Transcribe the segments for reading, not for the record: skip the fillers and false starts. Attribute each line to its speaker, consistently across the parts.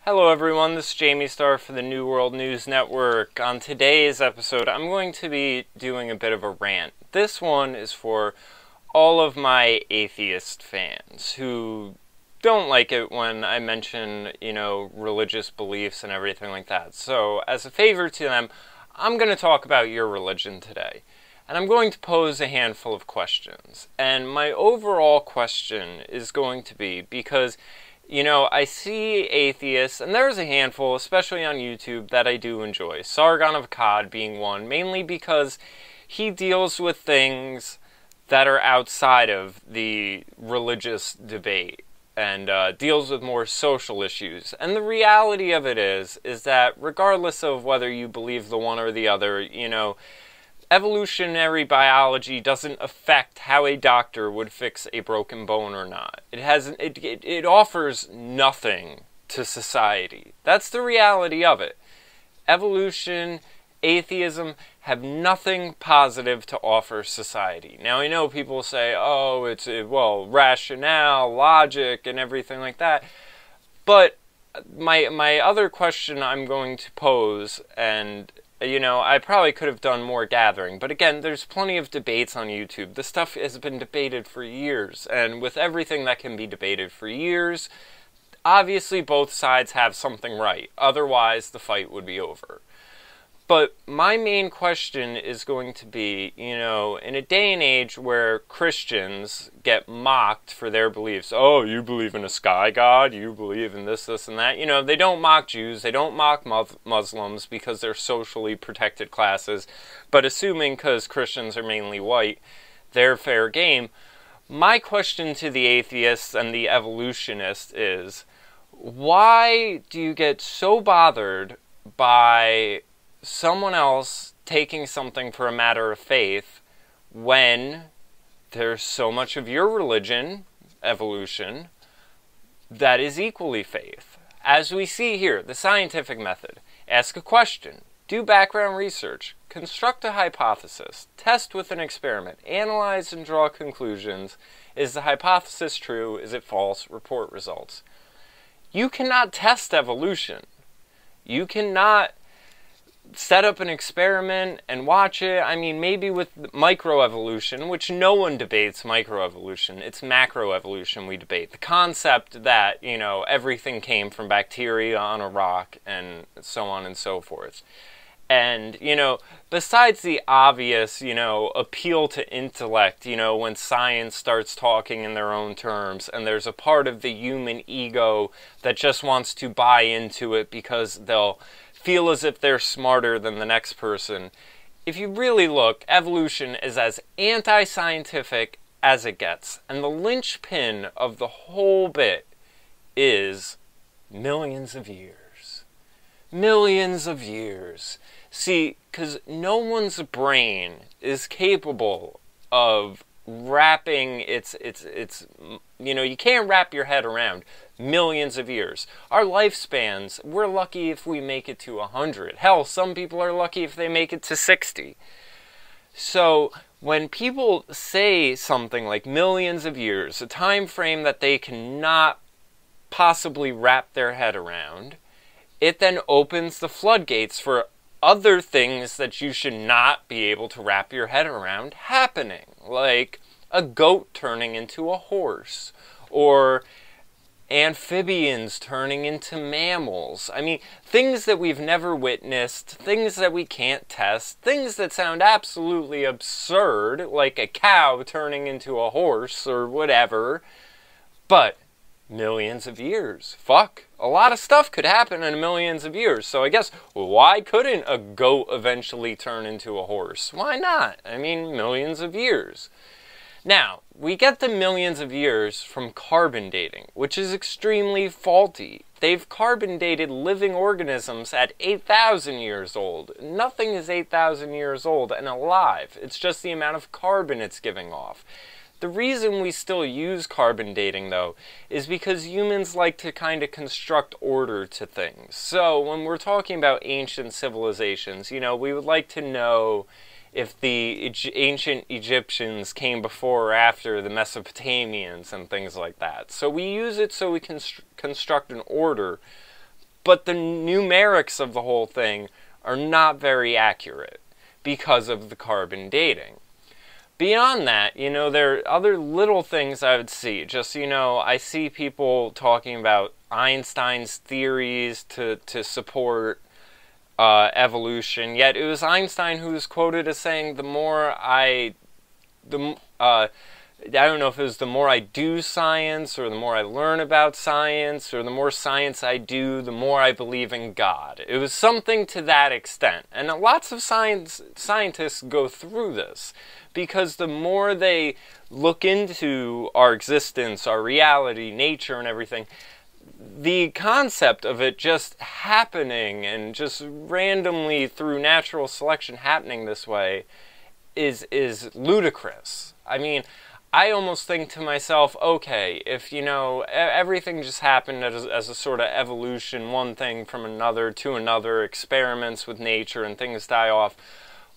Speaker 1: Hello everyone, this is JamieStarr for the New World News Network. On today's episode, I'm going to be doing a bit of a rant. This one is for all of my atheist fans who don't like it when I mention, religious beliefs and everything like that. So, as a favor to them, I'm going to talk about your religion today. And I'm going to pose a handful of questions. And my overall question is going to be, because I see atheists, and there's a handful, especially on YouTube, that I do enjoy. Sargon of Akkad being one, mainly because he deals with things that are outside of the religious debate and deals with more social issues. And the reality of it is that regardless of whether you believe the one or the other, evolutionary biology doesn't affect how a doctor would fix a broken bone or not. It offers nothing to society. That's the reality of it. Evolution, atheism have nothing positive to offer society. Now, I know people say, oh, it's, rationale, logic, and everything like that. But my other question I'm going to pose, and I probably could have done more gathering, but again, there's plenty of debates on YouTube. This stuff has been debated for years, and with everything that can be debated for years, obviously both sides have something right. Otherwise, the fight would be over. But my main question is going to be, in a day and age where Christians get mocked for their beliefs, oh, you believe in a sky god, you believe in this, and that. They don't mock Jews, they don't mock Muslims because they're socially protected classes, but assuming because Christians are mainly white, they're fair game. My question to the atheists and the evolutionists is, why do you get so bothered by someone else taking something for a matter of faith when there's so much of your religion, evolution, that is equally faith? As we see here, the scientific method: ask a question, do background research, construct a hypothesis, test with an experiment, analyze and draw conclusions. Is the hypothesis true? Is it false? Report results. You cannot test evolution. You cannot set up an experiment and watch it. I mean, maybe with microevolution, which no one debates microevolution. It's macroevolution we debate. The concept that, everything came from bacteria on a rock and so on and so forth. And, besides the obvious, appeal to intellect, when science starts talking in their own terms, and there's a part of the human ego that just wants to buy into it because they'll feel as if they're smarter than the next person. If you really look, evolution is as anti-scientific as it gets. And the linchpin of the whole bit is millions of years. Millions of years. See, because no one's brain is capable of wrapping its you can't wrap your head around millions of years. Our lifespans, we're lucky if we make it to 100. Hell, some people are lucky if they make it to 60. So when people say something like millions of years, a time frame that they cannot possibly wrap their head around, it then opens the floodgates for other things that you should not be able to wrap your head around happening, like a goat turning into a horse, or amphibians turning into mammals. I mean, things that we've never witnessed, things that we can't test, things that sound absolutely absurd, like a cow turning into a horse or whatever, but millions of years. Fuck. A lot of stuff could happen in millions of years. So I guess, why couldn't a goat eventually turn into a horse? Why not? I mean, millions of years. Now, we get the millions of years from carbon dating, which is extremely faulty. They've carbon dated living organisms at 8,000 years old. Nothing is 8,000 years old and alive. It's just the amount of carbon it's giving off. The reason we still use carbon dating, though, is because humans like to kind of construct order to things. So when we're talking about ancient civilizations, we would like to know if the ancient Egyptians came before or after the Mesopotamians and things like that. So we use it so we can construct an order. but the numerics of the whole thing are not very accurate because of the carbon dating. Beyond that, you know, there are other little things I would see. Just, you know, I see people talking about Einstein's theories to support evolution, yet it was Einstein who was quoted as saying, I don't know if it was the more I do science, or the more I learn about science, or the more science I do, the more I believe in God. It was something to that extent. And lots of scientists go through this, because the more they look into our existence, our reality, nature, and everything, the concept of it just happening and just randomly through natural selection happening this way is ludicrous. I mean, I almost think to myself, okay, if, you know, everything just happened as a sort of evolution, one thing from another to another, experiments with nature and things die off,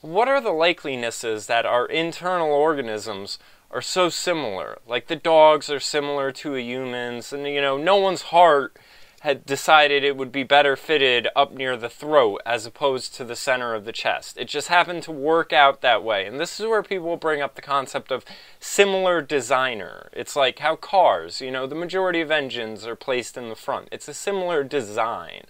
Speaker 1: what are the likelinesses that our internal organisms are so similar? Like the dogs are similar to humans, and, you know, no one's heart had decided it would be better fitted up near the throat as opposed to the center of the chest. It just happened to work out that way. And this is where people bring up the concept of similar designer. It's like how cars, you know, the majority of engines are placed in the front. It's a similar design.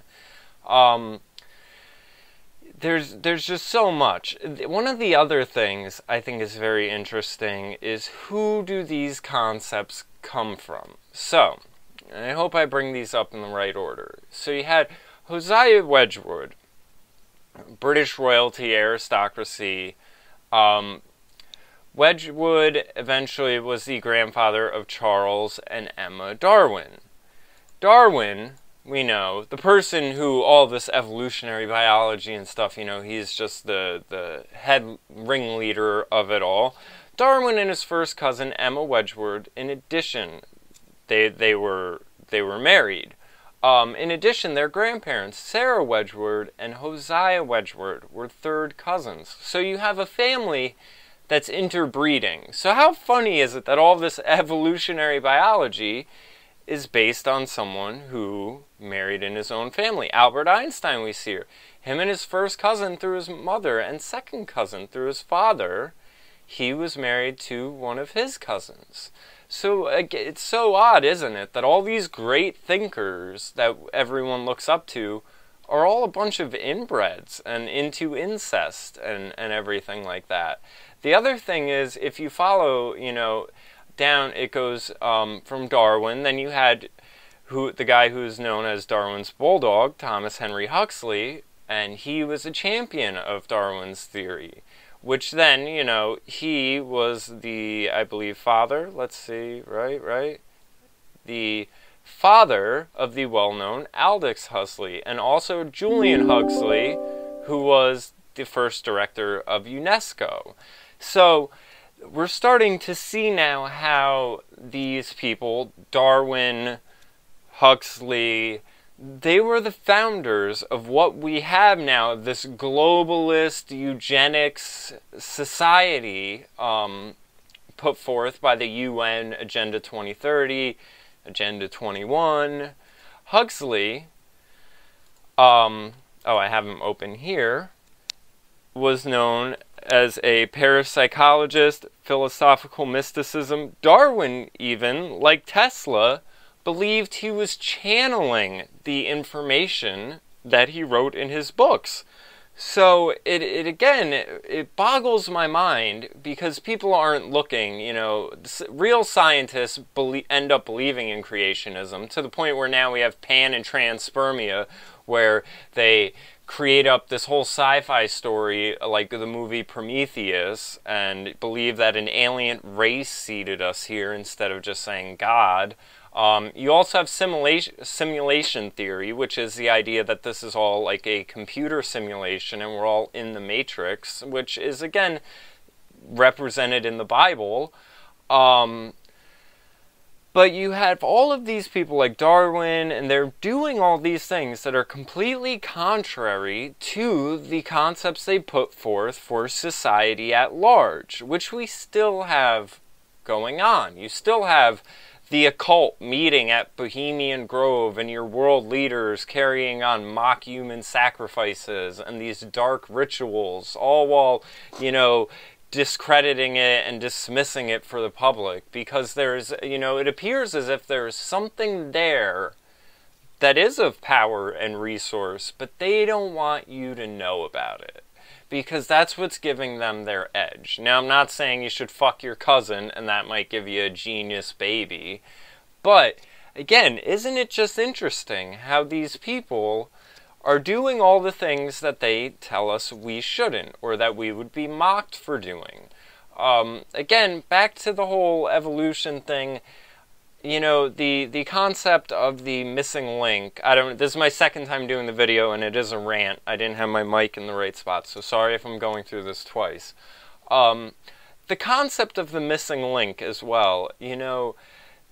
Speaker 1: There's just so much. One of the other things I think is very interesting is, who do these concepts come from? So, and I hope I bring these up in the right order. So you had Hosea Wedgwood, British royalty, aristocracy. Wedgwood eventually was the grandfather of Charles and Emma Darwin. Darwin, we know, the person who all this evolutionary biology and stuff, you know, he's just the head ringleader of it all. Darwin and his first cousin, Emma Wedgwood, in addition, they were married. In addition, their grandparents, Sarah Wedgwood and Hosea Wedgwood, were third cousins. So you have a family that's interbreeding. So how funny is it that all this evolutionary biology is based on someone who married in his own family? Albert Einstein, we see here. Him and his first cousin through his mother, and second cousin through his father, he was married to one of his cousins. So it's so odd, isn't it, that all these great thinkers that everyone looks up to are all a bunch of inbreds and into incest and everything like that. The other thing is, if you follow, you know, down, it goes from Darwin, then you had the guy who is known as Darwin's bulldog, Thomas Henry Huxley, and he was a champion of Darwin's theory. Which then, you know, he was the, I believe, father, let's see, right? The father of the well-known Aldous Huxley, and also Julian Huxley, who was the first director of UNESCO. So, we're starting to see now how these people, Darwin, Huxley, they were the founders of what we have now, this globalist eugenics society put forth by the UN Agenda 2030, Agenda 21. Huxley, I have him open here, was known as a parapsychologist, philosophical mysticism. Darwin, even, like Tesla, believed he was channeling the information that he wrote in his books. So it boggles my mind, because people aren't looking, you know, real scientists end up believing in creationism, to the point where now we have pan and transpermia, where they create up this whole sci-fi story like the movie Prometheus and believe that an alien race seeded us here instead of just saying God. You also have simulation theory, which is the idea that this is all like a computer simulation and we're all in the Matrix, which is, again, represented in the Bible. But you have all of these people like Darwin, and they're doing all these things that are completely contrary to the concepts they put forth for society at large, which we still have going on. You still have the occult meeting at Bohemian Grove and your world leaders carrying on mock human sacrifices and these dark rituals, all while, you know, discrediting it and dismissing it for the public, because there's, you know, it appears as if there's something there that is of power and resource, but they don't want you to know about it, because that's what's giving them their edge. Now, I'm not saying you should fuck your cousin and that might give you a genius baby, but again, isn't it just interesting how these people are doing all the things that they tell us we shouldn't, or that we would be mocked for doing? Again, back to the whole evolution thing, you know, the concept of the missing link. This is my second time doing the video, and it is a rant. I didn't have my mic in the right spot, so sorry if I'm going through this twice. The concept of the missing link as well, you know,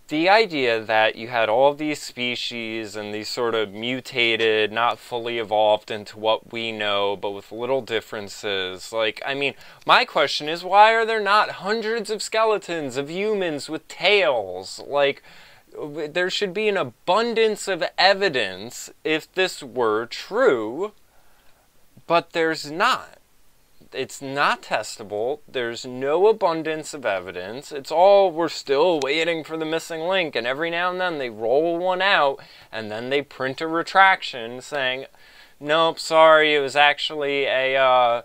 Speaker 1: the idea that you had all these species and these sort of mutated, not fully evolved into what we know, but with little differences. Like, I mean, my question is, why are there not hundreds of skeletons of humans with tails? Like, there should be an abundance of evidence if this were true, but there's not. It's not testable. There's no abundance of evidence. It's all, we're still waiting for the missing link, and every now and then they roll one out, and then they print a retraction saying, nope, sorry, it was actually a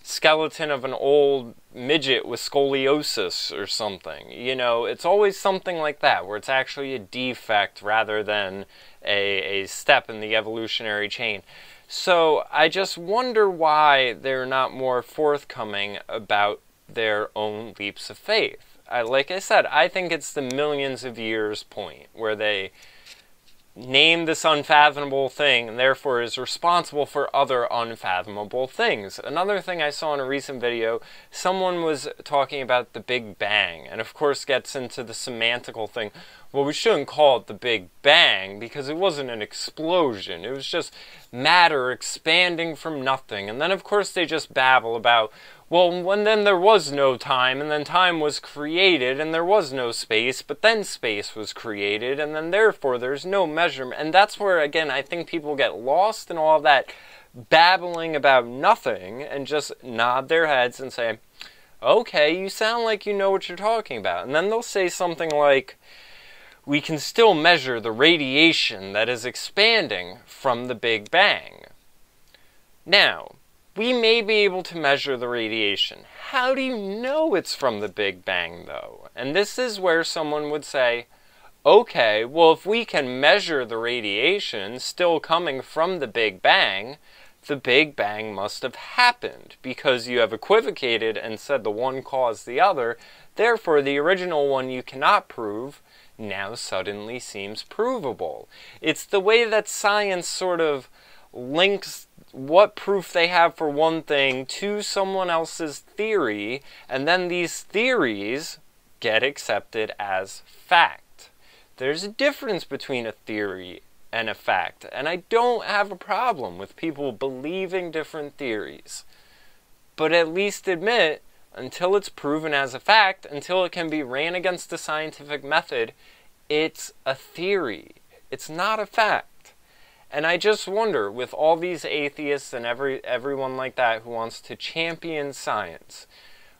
Speaker 1: skeleton of an old midget with scoliosis or something. You know, it's always something like that, where it's actually a defect rather than a step in the evolutionary chain. So I just wonder why they're not more forthcoming about their own leaps of faith. Like I said, I think it's the millions of years point, where they name this unfathomable thing and therefore is responsible for other unfathomable things. Another thing I saw in a recent video, someone was talking about the Big Bang, and of course gets into the semantical thing. Well, we shouldn't call it the Big Bang because it wasn't an explosion. It was just matter expanding from nothing. And then, of course, they just babble about, well, then there was no time, and then time was created, and there was no space, but then space was created, and then therefore there's no measurement. And that's where, again, I think people get lost in all that babbling about nothing and just nod their heads and say, okay, you sound like you know what you're talking about. And then they'll say something like, we can still measure the radiation that is expanding from the Big Bang. Now, we may be able to measure the radiation. How do you know it's from the Big Bang, though? And this is where someone would say, okay, well, if we can measure the radiation still coming from the Big Bang must have happened, because you have equivocated and said the one caused the other. Therefore, the original one you cannot prove now suddenly seems provable. It's the way that science sort of links what proof they have for one thing to someone else's theory, and then these theories get accepted as fact. There's a difference between a theory and a fact, and I don't have a problem with people believing different theories. But at least admit, until it's proven as a fact, until it can be ran against the scientific method, it's a theory. It's not a fact. And I just wonder, with all these atheists and everyone like that who wants to champion science,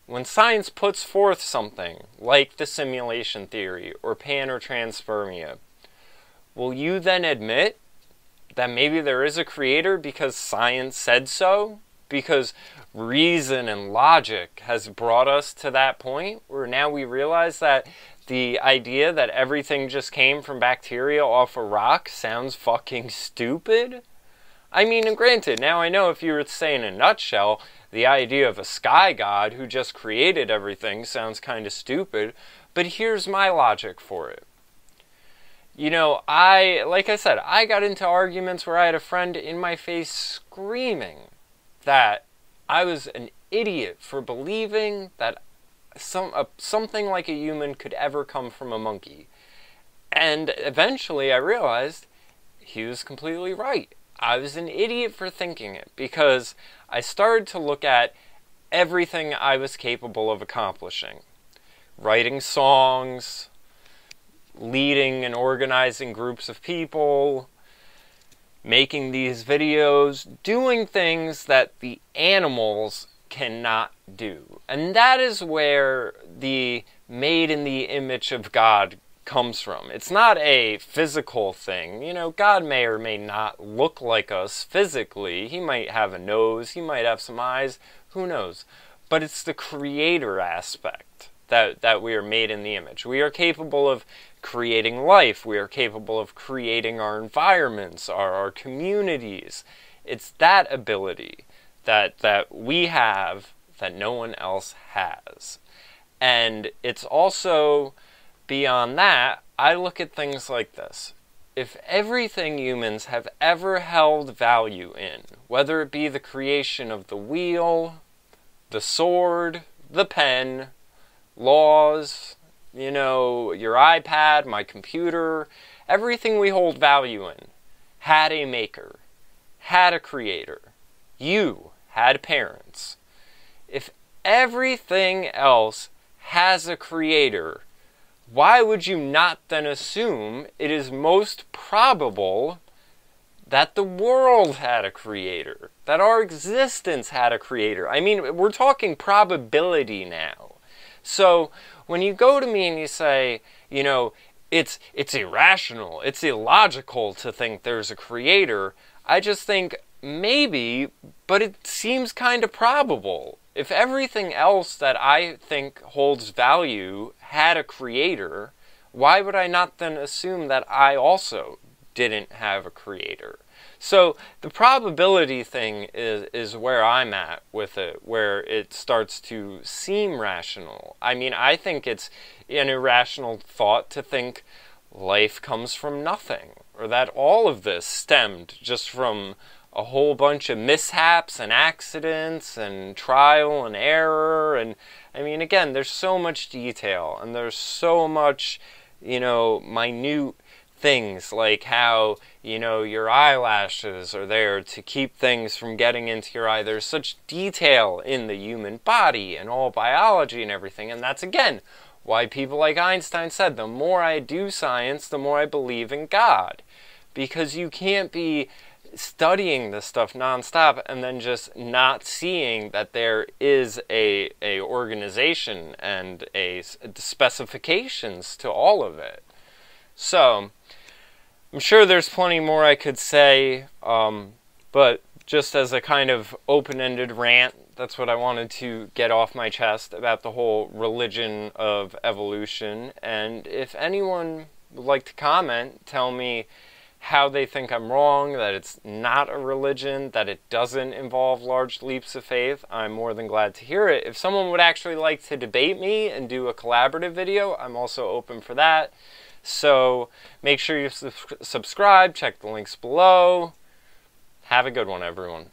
Speaker 1: when science puts forth something like the simulation theory or pan or transpermia, will you then admit that maybe there is a creator because science said so? Because reason and logic has brought us to that point where now we realize that the idea that everything just came from bacteria off a rock sounds fucking stupid? I mean, and granted, now I know if you were to say in a nutshell, the idea of a sky god who just created everything sounds kind of stupid, but here's my logic for it. You know, like I said, I got into arguments where I had a friend in my face screaming that I was an idiot for believing that something like a human could ever come from a monkey. And eventually I realized he was completely right. I was an idiot for thinking it, because I started to look at everything I was capable of accomplishing. Writing songs, leading and organizing groups of people, making these videos, doing things that the animals cannot do. And that is where the made in the image of God comes from. It's not a physical thing. You know, God may or may not look like us physically. He might have a nose, he might have some eyes, who knows. But it's the creator aspect that we are made in the image. We are capable of creating life. We are capable of creating our environments, our communities. It's that ability that we have that no one else has. And it's also beyond that, I look at things like this. If everything humans have ever held value in, whether it be the creation of the wheel, the sword, the pen, laws, you know, your iPad, my computer, everything we hold value in had a maker, had a creator. You had parents. If everything else has a creator, why would you not then assume it is most probable that the world had a creator, that our existence had a creator? I mean, we're talking probability now. So when you go to me and you say, you know, it's irrational, it's illogical to think there's a creator, I just think maybe, but it seems kind of probable. If everything else that I think holds value had a creator, why would I not then assume that I also didn't have a creator? So the probability thing is where I'm at with it, where it starts to seem rational. I mean, I think it's an irrational thought to think life comes from nothing, or that all of this stemmed just from a whole bunch of mishaps and accidents and trial and error. And I mean, again, there's so much detail and there's so much, you know, minute things like how, you know, your eyelashes are there to keep things from getting into your eye. There's such detail in the human body and all biology and everything. And that's, again, why people like Einstein said, the more I do science, the more I believe in God. Because you can't be studying this stuff nonstop and then just not seeing that there is a organization and a specifications to all of it. So I'm sure there's plenty more I could say, but just as a kind of open-ended rant, that's what I wanted to get off my chest about the whole religion of evolution. And if anyone would like to comment, tell me how they think I'm wrong, that it's not a religion, that it doesn't involve large leaps of faith, I'm more than glad to hear it. If someone would actually like to debate me and do a collaborative video, I'm also open for that. So make sure you subscribe, check the links below. Have a good one, everyone.